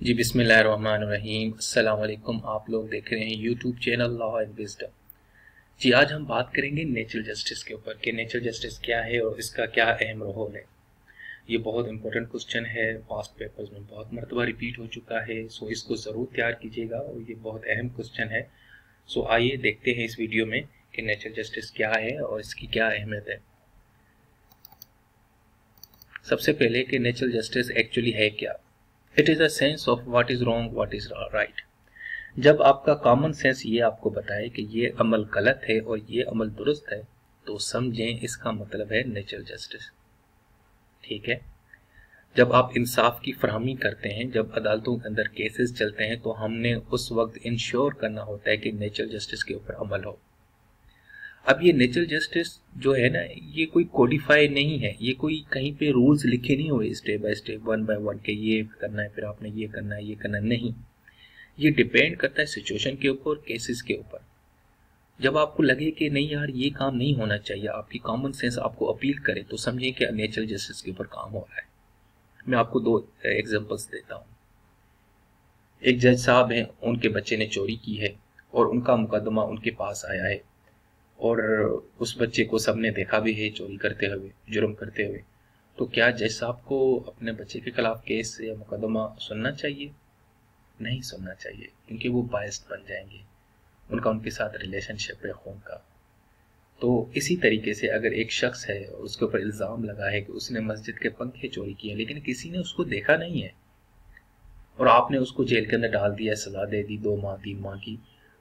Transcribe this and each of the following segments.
जी बिस्मिल्लाहिर्रहमानिर्रहीम। अस्सलाम वालेकुम। आप लोग देख रहे हैं YouTube channel Law and Wisdom. जी आज हम बात करेंगे नेचुरल जस्टिस के ऊपर कि नेचुरल जस्टिस क्या है और इसका क्या अहम रोल है। ये बहुत इंपॉर्टेंट क्वेश्चन है, पास्ट पेपर्स में बहुत मरतबा रिपीट हो चुका है, सो इसको ज़रूर तैयार कीजिएगा और ये बहुत अहम क्वेश्चन है। सो आइए देखते हैं इस वीडियो में कि नेचुरल जस्टिस क्या है और इसकी क्या अहमियत है। सबसे पहले कि नेचुरल जस्टिस एक्चुअली है क्या। It is a sense of what is wrong, what is right. जब आपका कॉमन सेंस ये आपको बताए कि ये अमल गलत है और ये अमल दुरुस्त है, तो समझें इसका मतलब है नेचुरल जस्टिस। ठीक है। जब आप इंसाफ की फरहमी करते हैं, जब अदालतों के अंदर केसेस चलते हैं, तो हमने उस वक्त इंश्योर करना होता है कि नेचुरल जस्टिस के ऊपर अमल हो। अब ये नेचुरल जस्टिस जो है ना, ये कोई कोडिफाई नहीं है, ये कोई कहीं पे रूल्स लिखे नहीं हुए step by step, one by one के ये करना है, फिर आपने ये करना है, ये करना नहीं। ये डिपेंड करता है सिचुएशन के ऊपर, केसेस के ऊपर। जब आपको लगे कि नहीं यार ये काम नहीं होना चाहिए, आपकी कॉमन सेंस आपको अपील करे, तो समझिए कि नेचुरल जस्टिस के ऊपर काम हो रहा है। मैं आपको दो एग्जांपल्स देता हूँ। एक जज साहब हैं, उनके बच्चे ने चोरी की है और उनका मुकदमा उनके पास आया है और उस बच्चे को सबने देखा भी है चोरी करते हुए, जुर्म करते हुए। तो क्या जज साहब को अपने बच्चे के खिलाफ केस या मुकदमा सुनना चाहिए? नहीं सुनना चाहिए, क्योंकि वो बायस्ड बन जाएंगे, उनका उनके साथ रिलेशनशिप है खून का। तो इसी तरीके से अगर एक शख्स है, उसके ऊपर इल्ज़ाम लगा है कि उसने मस्जिद के पंखे चोरी किए, लेकिन किसी ने उसको देखा नहीं है और आपने उसको जेल के अंदर डाल दिया, सजा दे दी 2 माह 3 माह की,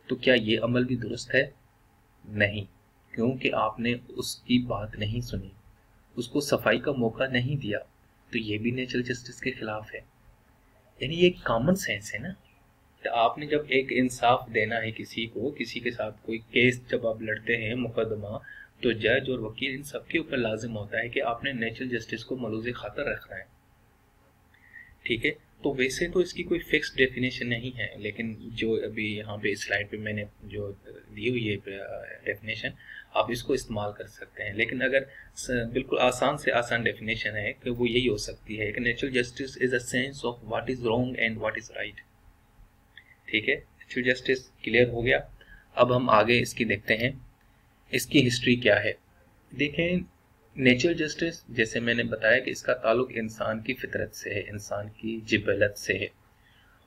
तो क्या ये अमल भी दुरुस्त है? नहीं, क्योंकि आपने उसकी बात नहीं सुनी, उसको सफाई का मौका नहीं दिया, तो ये भी नेचुरल जस्टिस के खिलाफ है। यानी ये कॉमन सेंस है ना। तो आपने जब एक इंसाफ देना है किसी को, किसी के साथ कोई केस जब आप लड़ते हैं, मुकदमा, तो जज और वकील इन सबके ऊपर लाजिम होता है कि आपने नेचुरल जस्टिस को मलूज़ खातर रखना है। ठीक है। तो वैसे तो इसकी कोई फिक्स डेफिनेशन नहीं है, लेकिन जो अभी यहाँ पे स्लाइड पे मैंने जो दी हुई है डेफिनेशन, आप इसको इस्तेमाल कर सकते हैं। लेकिन अगर बिल्कुल आसान से आसान डेफिनेशन है कि वो यही हो सकती है कि natural justice is a sense of what is wrong and what is right. ठीक है, नेचुरल जस्टिस क्लियर हो गया। अब हम आगे इसकी देखते हैं, इसकी हिस्ट्री क्या है। देखें, नेचुरल जस्टिस जैसे मैंने बताया कि इसका ताल्लुक इंसान की फितरत से है, इंसान की जिबलत से है,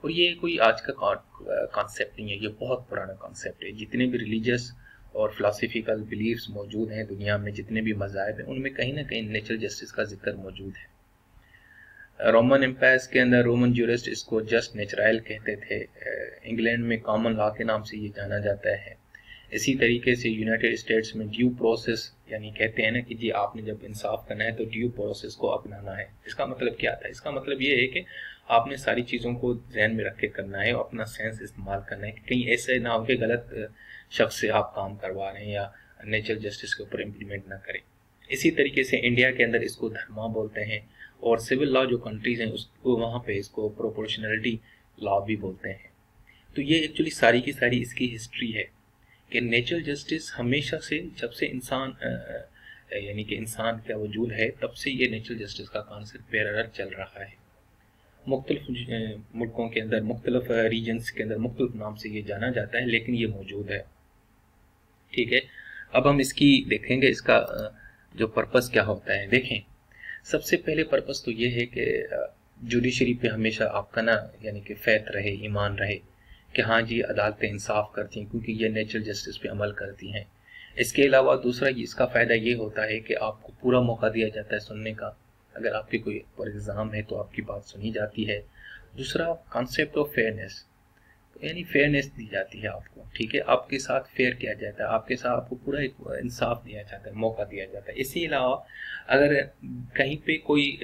और ये कोई आज का कॉन्सेप्ट नहीं है, ये बहुत पुराना कॉन्सेप्ट है। जितने भी रिलीजियस और फिलोसफिकल बिलीफ्स मौजूद हैं दुनिया में, जितने भी मज़ाहिब हैं, उनमें कहीं ना कहीं नेचुरल जस्टिस का जिक्र मौजूद है। रोमन एम्पायर्स के अंदर रोमन ज्यूरिस्ट इसको जस्ट नेचुरल कहते थे। इंग्लैंड में कॉमन लॉ के नाम से ये जाना जाता है। इसी तरीके से यूनाइटेड स्टेट्स में ड्यू प्रोसेस, यानी कहते हैं ना कि जी आपने जब इंसाफ करना है तो ड्यू प्रोसेस को अपनाना है। इसका मतलब क्या था? इसका मतलब ये है कि आपने सारी चीज़ों को ध्यान में रख के करना है और अपना सेंस इस्तेमाल करना है कि कहीं ऐसे ना हो कि गलत शख्स से आप काम करवा रहे हैं या नेचुरल जस्टिस के ऊपर इम्प्लीमेंट ना करें। इसी तरीके से इंडिया के अंदर इसको धर्मा बोलते हैं, और सिविल लॉ जो कंट्रीज हैं उसको वहाँ पे इसको प्रोपोर्शनलिटी लॉ भी बोलते हैं। तो ये एक्चुअली सारी की सारी इसकी हिस्ट्री है कि नेचुरल जस्टिस हमेशा से, जब से इंसान यानी कि इंसान का वजूद है, तब से ये नेचुरल जस्टिस का कॉन्सेप्ट बेरर चल रहा है। मुख्तलिफ मुल्कों के अंदर, मुख्तलिफ रीजन्स के अंदर मुख्तलिफ नाम से ये जाना जाता है, लेकिन ये मौजूद है। ठीक है। अब हम इसकी देखेंगे, इसका जो पर्पस क्या होता है। देखें, सबसे पहले पर्पस तो ये है कि जुडिशरी पे हमेशा आपका ना, यानी कि फैथ रहे, ईमान रहे कि हाँ जी अदालतें इंसाफ करती हैं, क्योंकि ये नेचुरल जस्टिस पे अमल करती हैं। इसके अलावा दूसरा इसका फ़ायदा ये होता है कि आपको पूरा मौका दिया जाता है सुनने का। अगर आपके कोई पर इल्ज़ाम है तो आपकी बात सुनी जाती है। दूसरा, कॉन्सेप्ट ऑफ फेयरनेस, यानी फेयरनेस दी जाती है आपको। ठीक है, आपके साथ फेयर किया जाता है, आपके साथ आपको पूरा एक इंसाफ दिया जाता है, मौका दिया जाता है। इसके अलावा अगर कहीं पे कोई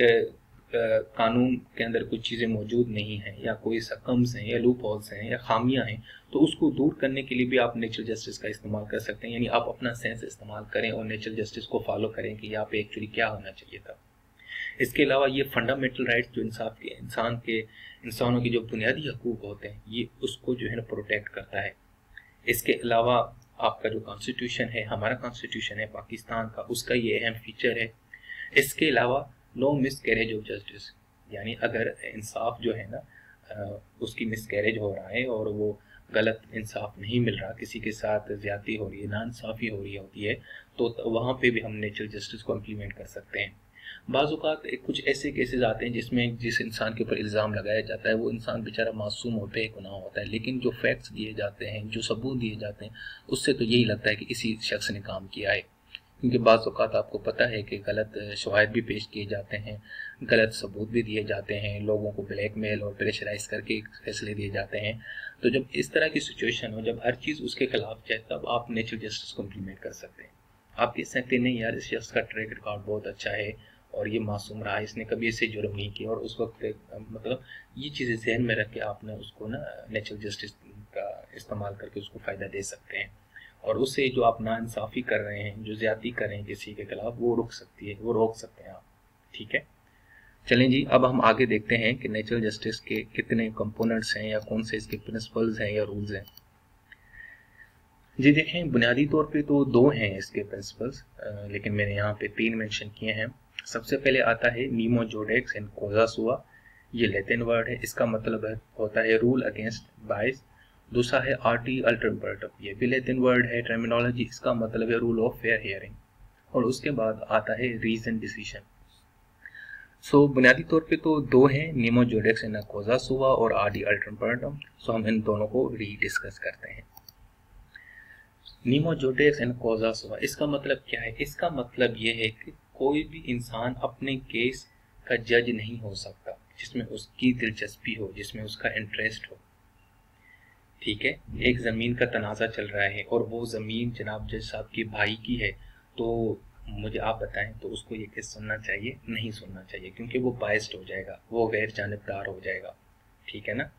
कानून के अंदर कुछ चीज़ें मौजूद नहीं हैं, या कोई सकम्स हैं या लूप होल्स हैं या खामियां हैं, तो उसको दूर करने के लिए भी आप नेचुरल जस्टिस का इस्तेमाल कर सकते हैं। यानी आप अपना सेंस इस्तेमाल करें और नेचुरल जस्टिस को फॉलो करें कि यहाँ पे एक्चुअली क्या होना चाहिए था। इसके अलावा ये फंडामेंटल राइट्स जो इंसानों के जो बुनियादी हकूक होते हैं, ये उसको जो है ना प्रोटेक्ट करता है। इसके अलावा आपका जो कॉन्स्टिट्यूशन है, हमारा कॉन्स्टिट्यूशन है पाकिस्तान का, उसका ये अहम फीचर है। इसके अलावा no miscarriage of justice, यानी अगर इंसाफ जो है ना उसकी मिसकैरेज हो रहा है और वो गलत इंसाफ नहीं मिल रहा, किसी के साथ ज्यादती हो रही है, नाइंसाफ़ी हो रही होती है, तो वहाँ पे भी हम नेचुरल जस्टिस को इम्प्लीमेंट कर सकते हैं। बाज़ औक़ात कुछ ऐसे केसेस आते हैं जिसमें जिस इंसान के ऊपर इल्ज़ाम लगाया जाता है वो इंसान बेचारा मासूम और बेगुनाह होता है, लेकिन जो फैक्ट्स दिए जाते हैं, जो सबूत दिए जाते हैं, उससे तो यही लगता है कि इसी शख्स ने काम किया है। क्योंकि बाज़ औक़ात आपको पता है कि गलत शवाहिद भी पेश किए जाते हैं, गलत सबूत भी दिए जाते हैं, लोगों को ब्लैकमेल और प्रेशराइज करके फैसले दिए जाते हैं। तो जब इस तरह की सिचुएशन हो, जब हर चीज़ उसके खिलाफ जाए, तब आप नेचुरल जस्टिस को इम्प्लीमेंट कर सकते हैं। आप कह सकते नहीं यार इस शख्स का ट्रैक रिकॉर्ड बहुत अच्छा है और ये मासूम रहा, इसने कभी ऐसे जुर्म नहीं किया, और उस वक्त मतलब ये चीज़ें जहन में रख के आपने उसको ना नेचुरल जस्टिस का इस्तेमाल करके उसको फ़ायदा दे सकते हैं, और उससे जो आप नाइंसाफ़ी कर रहे हैं, जो ज़्यादती कर रहे हैं किसी के खिलाफ, वो रोक सकते हैं आप। ठीक है, चलें जी, अब हम आगे देखते हैं कि नेचुरल जस्टिस के कितने कंपोनेंट्स हैं या कौन से इसके प्रिंसिपल्स हैं या रूल्स हैं। जी देखें, बुनियादी तौर पे तो 2 हैं इसके प्रिंसिपल्स, लेकिन मैंने यहाँ पे 3 मेंशन किए हैं। सबसे पहले आता है नीमो जोडेक्स एंड कॉजा सुआ। ये लैटिन वर्ड है, इसका मतलब होता है रूल अगेंस्ट बायस। दूसरा है आर्टी अल्टरपर्टम, ये भी लैटिन वर्ड है, टर्मिनोलॉजी, इसका मतलब है रूल ऑफ फेयर हियरिंग। और उसके बाद आता है रीजन डिसीजन। सो बुनियादी तौर पे तो 2 हैं, नीमो जोडेक्स एंड कॉजा सुआ और आर्टी अल्टरपर्टम। सो हम इन दोनों को रीडिस्कस करते हैं। नीमो जोडेक्स एंड कॉजा सुआ, इसका मतलब क्या है? इसका मतलब ये है कि कोई भी इंसान अपने केस का जज नहीं हो सकता जिसमें उसकी दिलचस्पी हो, जिसमें उसका इंटरेस्ट हो। ठीक है, एक ज़मीन का तनाज़ा चल रहा है और वो ज़मीन जनाब जज साहब की भाई की है, तो मुझे आप बताएं तो उसको ये केस सुनना चाहिए? नहीं सुनना चाहिए, क्योंकि वो बायस्ड हो जाएगा, वो गैर जानिबदार हो जाएगा। ठीक है ना,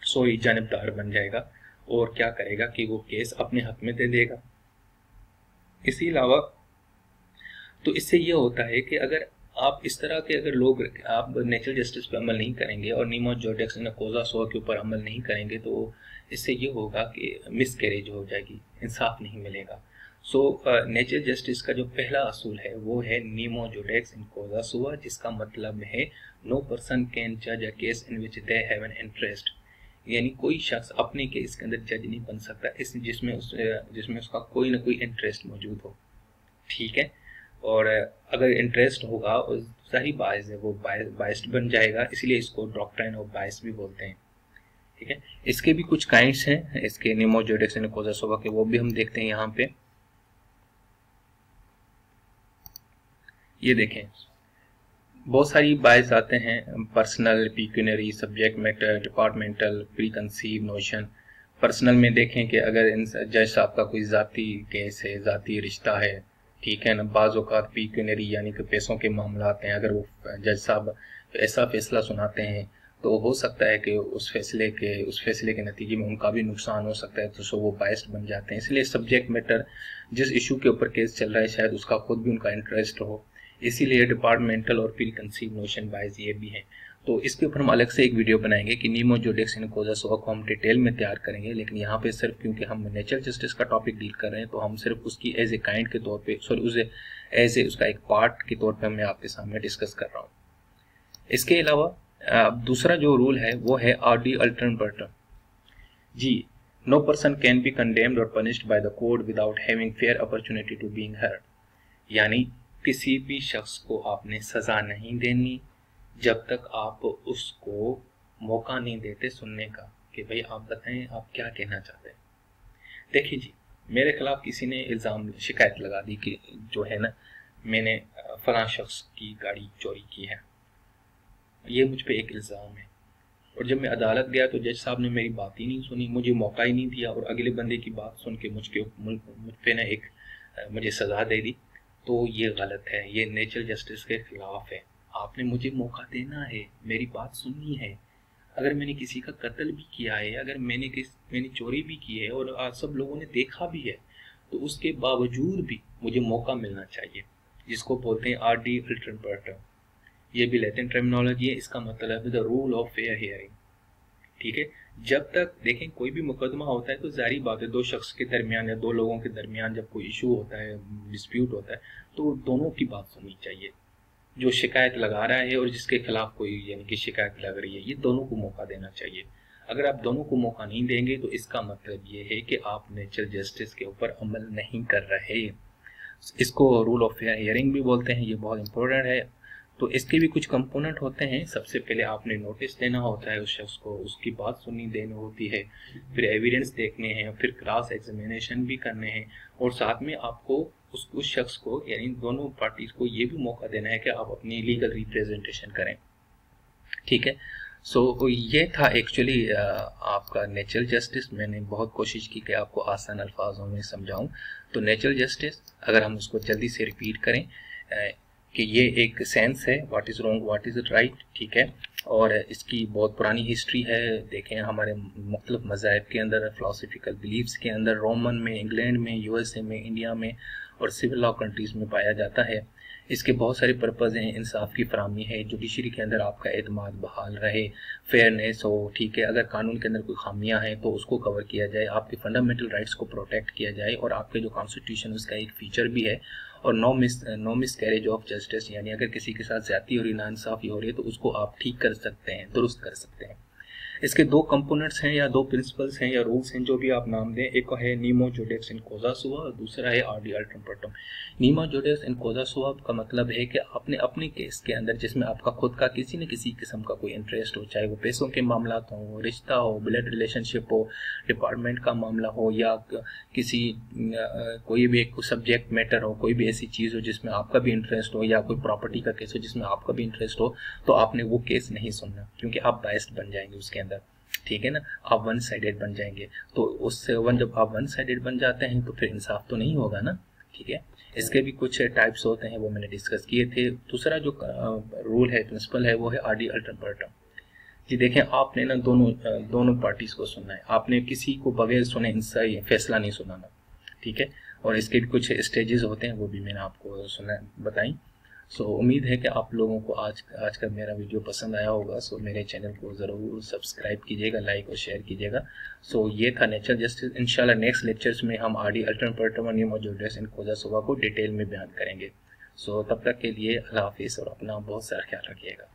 सोई जानिबदार बन जाएगा और क्या करेगा कि वो केस अपने हक में दे देगा। इसी अलावा तो इससे ये होता है कि अगर आप इस तरह के अगर लोग आप नेचुरल जस्टिस पे अमल नहीं करेंगे और नीमो जोडेक्स एंड कॉजा सुआ के ऊपर अमल नहीं करेंगे, तो इससे ये होगा कि मिसकैरेज हो जाएगी, इंसाफ नहीं मिलेगा। सो नेचुरल जस्टिस का जो पहला असूल है वो है नीमो जोडेक्स एंड कॉजा सुआ, जिसका मतलब है नो पर्सन कैन जज a case in which they have an interest. यानी कोई शख्स अपने केस के अंदर जज नहीं बन सकता जिसमें उसका कोई ना कोई इंटरेस्ट मौजूद हो। ठीक है, और अगर इंटरेस्ट होगा और जाहिर बायस है वो बायस्ड बन जाएगा, इसलिए इसको डॉक्ट्राइन ऑफ बायस भी बोलते हैं। ठीक है, इसके भी कुछ काइंड्स हैं, इसके नीमो जोडेक्स एंड कॉजा सुआ के, वो भी हम देखते हैं यहाँ पे। ये देखें, बहुत सारी बायस आते हैं, personal, pecuniary, subject matter, departmental, pre conceive notion. Personal में देखें कि अगर जज साहब का कोई ज़ाती केस है, ज़ाती रिश्ता है, ठीक है ना, बाज़ औक़ात पिक्यूनरी यानी कि पैसों के मामला आते हैं, अगर वो जज साहब ऐसा फैसला सुनाते हैं तो हो सकता है कि उस फैसले के नतीजे में उनका भी नुकसान हो सकता है, तो सो वो बायस्ड बन जाते हैं। इसलिए सब्जेक्ट मैटर, जिस इशू के ऊपर केस चल रहा है शायद उसका खुद भी उनका इंटरेस्ट हो, इसीलिए डिपार्टमेंटल और प्री कंसीव नोशन बायस ये भी हैं। तो इसके ऊपर हम अलग से एक वीडियो बनाएंगे कि नीमो जोडेक्स एंड कॉजा सुआ को हम डिटेल में तैयार करेंगे, लेकिन यहाँ पे सिर्फ क्योंकि हम नेचुरल जस्टिस का टॉपिक डील कर रहे हैं तो हम सिर्फ उसकी एज ए काइंड के तौर पे, उसे एज ए उसका एक पार्ट के तौर पे मैं आपके सामने डिस्कस कर रहा हूँ। इसके अलावा दूसरा जो रूल है वो है आर्डी अल्टरपर्टम। जी, no person can be condemned और punished by the court without having fair opportunity to being heard. यानी किसी भी शख्स को आपने सजा नहीं देनी जब तक आप उसको मौका नहीं देते सुनने का कि भाई आप बताएं आप क्या कहना चाहते हैं। देखिए जी, मेरे खिलाफ किसी ने शिकायत लगा दी कि जो है ना, मैंने फलां शख्स की गाड़ी चोरी की है, ये मुझ पे एक इल्ज़ाम है। और जब मैं अदालत गया तो जज साहब ने मेरी बात ही नहीं सुनी, मुझे मौका ही नहीं दिया और अगले बंदे की बात सुन के मुझ पे ना मुझे सज़ा दे दी। तो ये गलत है, ये नेचुरल जस्टिस के खिलाफ है। आपने मुझे मौका देना है, मेरी बात सुननी है। अगर मैंने किसी का कत्ल भी किया है, अगर मैंने चोरी भी की है और आज सब लोगों ने देखा भी है, तो उसके बावजूद भी मुझे मौका मिलना चाहिए, जिसको बोलते हैं आर्डी अल्टरपर्टम। ये भी लैटिन टर्मिनोलॉजी है, इसका मतलब है the rule of fair hearing. ठीक है, जब तक देखें कोई भी मुकदमा होता है तो जारी बात है, दो शख्स के दरमियान या दो लोगों के दरमियान जब कोई इशू होता है, डिस्प्यूट होता है, तो दोनों की बात सुननी चाहिए। जो शिकायत लगा रहा है और जिसके खिलाफ कोई यानी कि शिकायत लग रही है, ये दोनों को मौका देना चाहिए। अगर आप दोनों को मौका नहीं देंगे तो इसका मतलब ये है कि आप नेचुरल जस्टिस के ऊपर अमल नहीं कर रहे। इसको रूल ऑफ फेयर हियरिंग भी बोलते हैं, ये बहुत इंपॉर्टेंट है। तो इसके भी कुछ कंपोनेंट होते हैं। सबसे पहले आपने नोटिस देना होता है उस शख्स को, उसकी बात सुननी देनी होती है, फिर एविडेंस देखने हैं, फिर क्रॉस एग्जामिनेशन भी करने हैं, और साथ में आपको उस शख्स को यानी दोनों पार्टीज को ये भी मौका देना है कि आप अपनी लीगल रिप्रेजेंटेशन करें। ठीक है। सो ये था एक्चुअली आपका नेचुरल जस्टिस। मैंने बहुत कोशिश की कि आपको आसान अल्फाजों में समझाऊं। तो नेचुरल जस्टिस अगर हम उसको जल्दी से रिपीट करें कि ये एक सेंस है, what is wrong what is right. ठीक है। और इसकी बहुत पुरानी हिस्ट्री है। देखें हमारे मुख्तलिफ मज़ाहिब के अंदर, फ़िलासफ़िकल बिलीफ्स के अंदर, रोमन में, इंग्लैंड में, यूएसए में, इंडिया में और सिविल लॉ कंट्रीज़ में पाया जाता है। इसके बहुत सारे पर्पज़ हैं। इंसाफ की फराहमी है, जुडिशरी के अंदर आपका एतमाद बहाल रहे, फेयरनेस हो। ठीक है। अगर कानून के अंदर कोई खामियां हैं तो उसको कवर किया जाए, आपके फंडामेंटल राइट्स को प्रोटेक्ट किया जाए, और आपके जो कॉन्स्टिट्यूशन उसका एक फीचर भी है। और no miscarriage of justice, यानी अगर किसी के साथ ज्यादती हो रही, नाइंसाफी हो रही है तो उसको आप ठीक कर सकते हैं, दुरुस्त कर सकते हैं। इसके दो कंपोनेंट्स हैं या दो प्रिंसिपल्स हैं या रूल्स हैं, जो भी आप नाम दें। एक है नीमो जुडेक्स इन कोजा सुआ और दूसरा है आरडी अल्ट्रम पर्टम। नीमो जुडेक्स इन कोजा सुआ का मतलब है कि आपने अपने केस के अंदर जिसमें आपका खुद का किसी न किसी किस्म का कोई इंटरेस्ट हो, चाहे वो पैसों के मामला हो, रिश्ता हो, ब्लड रिलेशनशिप हो, डिपार्टमेंट का मामला हो, या किसी कोई भी एक सब्जेक्ट मैटर हो, कोई भी ऐसी चीज़ हो जिसमें आपका भी इंटरेस्ट हो, या कोई प्रॉपर्टी का केस हो जिसमें आपका भी इंटरेस्ट हो, तो आपने वो केस नहीं सुनना, क्योंकि आप बायस्ड बन जाएंगे उसके अंदर। ठीक है ना, आप वन साइडेड बन जाएंगे। तो उससे जब आप वन साइडेड बन जाते हैं तो फिर इंसाफ तो नहीं होगा ना। ठीक है। इसके भी कुछ टाइप्स होते हैं, वो मैंने डिस्कस किए थे। दूसरा जो रूल है, प्रिंसिपल है, वो है आरडी अल्ट्रम पर्टम। जी देखें, आपने ना दोनों पार्टीज को सुनना है। आपने किसी को बगैर सुने इनसा फैसला नहीं सुनाना। ठीक है। और इसके भी कुछ स्टेजेस होते हैं, वो भी मैंने आपको बताई। सो उम्मीद है कि आप लोगों को आज का मेरा वीडियो पसंद आया होगा। सो मेरे चैनल को ज़रूर सब्सक्राइब कीजिएगा, लाइक और शेयर कीजिएगा। सो ये था नेचुरल जस्टिस। इंशाल्लाह नेक्स्ट लेक्चर्स में हम आरडी अल्ट्रम पर्टम और नीमो जुडेक्स इन कोजा सुआ को डिटेल में बयान करेंगे। सो तब तक के लिए अल्लाह हाफिज़ और अपना बहुत सारा ख्याल रखिएगा।